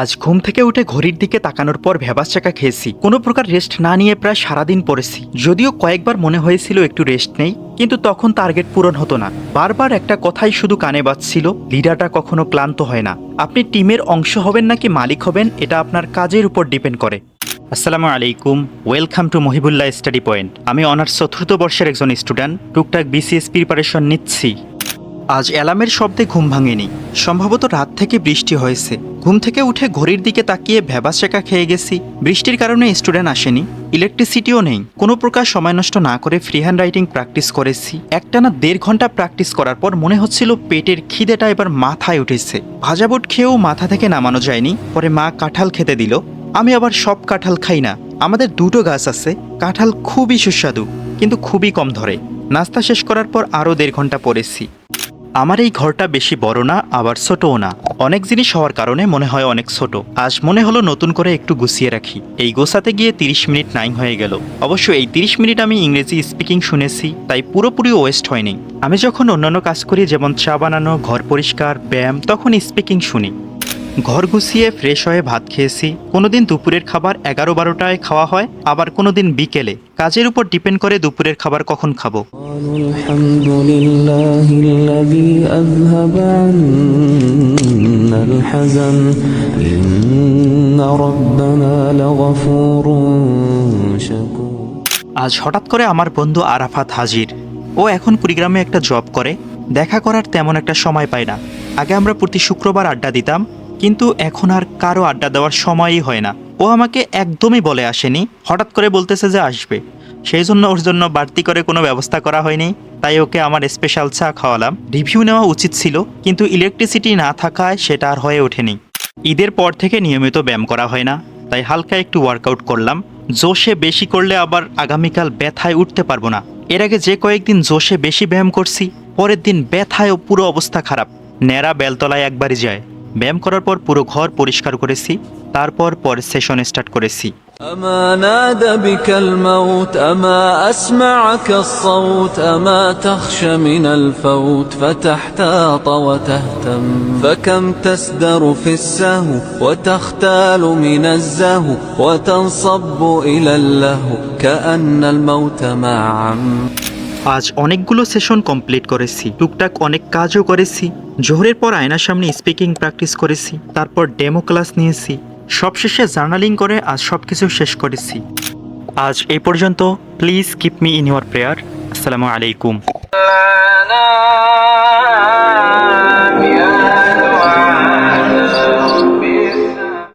আজ ঘুম থেকে উঠে ঘড়ির দিকে তাকানোর পর ভ্যাবাচ্যাকা খেয়েছি। কোনো প্রকার রেস্ট না নিয়ে প্রায় সারাদিন পড়েছি। যদিও কয়েকবার মনে হয়েছিল একটু রেস্ট নেই, কিন্তু তখন টার্গেট পূরণ হতো না। বারবার একটা কথাই শুধু কানে বাজছিল, লিডারটা কখনো ক্লান্ত হয় না। আপনি টিমের অংশ হবেন নাকি মালিক হবেন, এটা আপনার কাজের উপর ডিপেন্ড করে। আসসালামু আলাইকুম, welcome to Mohibullah study point. আমি অনার্স চতুর্থ বর্ষের একজন স্টুডেন্ট, টুকটাক বিসিএস প্রিপারেশন নিচ্ছি। আজ অ্যালার্মের শব্দে ঘুম ভাঙেনি। সম্ভবত রাত থেকে বৃষ্টি হয়েছে। ঘুম থেকে উঠে ঘড়ির দিকে তাকিয়ে ভ্যাবাচ্যাকা খেয়ে গেছি। বৃষ্টির কারণে স্টুডেন্ট আসেনি, ইলেকট্রিসিটিও নেই। কোনো প্রকার সময় নষ্ট না করে ফ্রি হ্যান্ড রাইটিং প্র্যাকটিস করেছি। একটানা 1.5 ঘন্টা প্র্যাকটিস করার পর মনে হচ্ছিল পেটের খিদেটা এবার মাথায় উঠেছে। ভাজা বুট খেয়েও মাথা থেকে নামানো যায়নি। পরে মা কাঁঠাল খেতে দিল। আমি আবার সব কাঁঠাল খাই না। আমাদের 2টো গাছ আছে। কাঁঠাল খুবই সুস্বাদু, কিন্তু খুবই কম ধরে। নাস্তা শেষ করার পর আরও 1.5 ঘন্টা পড়েছি। আমার এই ঘরটা বেশি বড় না, আবার ছোটও না। অনেক জিনিস হওয়ার কারণে মনে হয় অনেক ছোট। আজ মনে হলো নতুন করে একটু গুছিয়ে রাখি। এই গোছাতে গিয়ে 30 মিনিট নাই হয়ে গেল। অবশ্য এই 30 মিনিট আমি ইংরেজি স্পিকিং শুনেছি, তাই পুরোপুরি ওয়েস্ট হয়নি। আমি যখন অন্যান্য কাজ করি, যেমন চা বানানো, ঘর পরিষ্কার, ব্যায়াম, তখন স্পিকিং শুনি। ঘর গুছিয়ে ফ্রেশ হয়ে ভাত খেয়েছি। কোনোদিন দুপুরের খাবার 11-12টায় খাওয়া হয়, আবার কোনোদিন বিকেলে। কাজের উপর ডিপেন্ড করে দুপুরের খাবার কখন খাবো। الحمد لله الذي أذهب عنا الحزن إن ربنا لغفور شكور। আজ হঠাৎ করে আমার বন্ধু আরাফাত হাজির। ও এখন কুড়িগ্রামে একটা জব করে। দেখা করার তেমন একটা সময় পায় না। আগে আমরা প্রতি শুক্রবার আড্ডা দিতাম, কিন্তু এখন আর কারো আড্ডা দেওয়ার সময়ই হয় না। ও আমাকে একদমই বলে আসেনি, হঠাৎ করে বলতেছে যে আসবে। সেই জন্য ওর জন্য বাড়তি করে কোনো ব্যবস্থা করা হয়নি, তাই ওকে আমার স্পেশাল চা খাওয়ালাম। রিভিউ নেওয়া উচিত ছিল, কিন্তু ইলেকট্রিসিটি না থাকায় সেটা আর হয়ে ওঠেনি। ঈদের পর থেকে নিয়মিত ব্যায়াম করা হয় না, তাই হালকা একটু ওয়ার্কআউট করলাম। জোশে বেশি করলে আবার আগামীকাল ব্যথায় উঠতে পারবো না। এর আগে যে কয়েকদিন জোশে বেশি ব্যায়াম করছি, পরের দিন ব্যথায়ও পুরো অবস্থা খারাপ। ন্যাড়া বেলতলায় একবারই যায়। ব্যায়াম করার পর পুরো ঘর পরিষ্কার করেছি, তারপর পরের সেশন স্টার্ট করেছি। أما نادى بك الموت أما أسمعك الصوت أما تخشى من الفوت فتحتاط وتهتم فكم تسدر في السهو وتختال من الزهو وتنصب إلى اللهو كأن الموت ما عم। আজ অনেকগুলো সেশন কমপ্লিট করেছি, টুকটাক অনেক কাজও করেছি। জোহরের পর আয়নার সামনে স্পিকিং প্র্যাকটিস করেছি, তারপর ডেমো ক্লাস নিয়েছি। সবশেষে জার্নালিং করে আজ সব কিছু শেষ করেছি। আজ এই পর্যন্ত। Please keep me in your prayer. আসসালামু আলাইকুম।